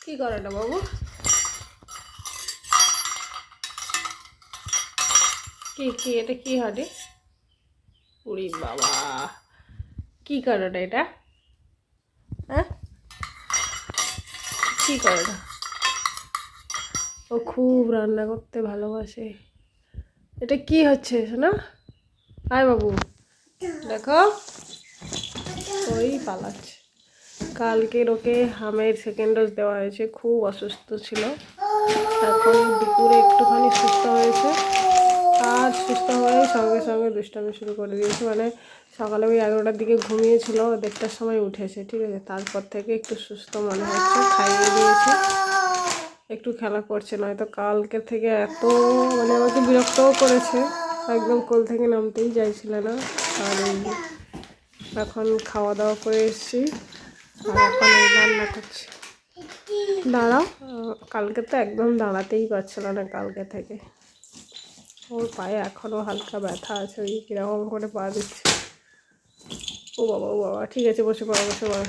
কি করেটা বাবু? কি কি এটা কি হাঁটি? উড়ি বাবা, কি করেটা এটা? হ্যাঁ, কি করেটা? ও খুব রান্না করতে ভালোবাসে। এটা কি হচ্ছে শোনা? আয় বাবু, দেখো ওই পালাচ্ছে। কালকের ওকে হামের সেকেন্ড ডোজ দেওয়া হয়েছে, খুব অসুস্থ ছিল। এখন দুপুরে একটুখানি সুস্থ হয়েছে, আর সুস্থ হয়ে সঙ্গে সঙ্গে দুষ্টামি শুরু করে দিয়েছে। মানে সকালে ওই 11টার দিকে ঘুমিয়েছিল, 1:30টার সময় উঠেছে, ঠিক আছে। তারপর থেকে একটু সুস্থ মনে হচ্ছে, খাইয়ে দিয়েছে, একটু খেলা করছে। নয়তো কালকে থেকে এত মানে আমাকে বিরক্তও করেছে, একদম কোল থেকে নামতেই চাইছিল না। আর এখন খাওয়া দাওয়া করে এসেছি, আর এখন এই রান্না করছি। দাঁড়াও, কালকে তো একদম দাঁড়াতেই পারছিল না কালকে থেকে। ওর পায়ে এখনও হালকা ব্যথা আছে, ওই কীরকম করে পা দিচ্ছে। ও বাবা ও বাবা, ঠিক আছে, বসে পড়ো বসে পড়ো।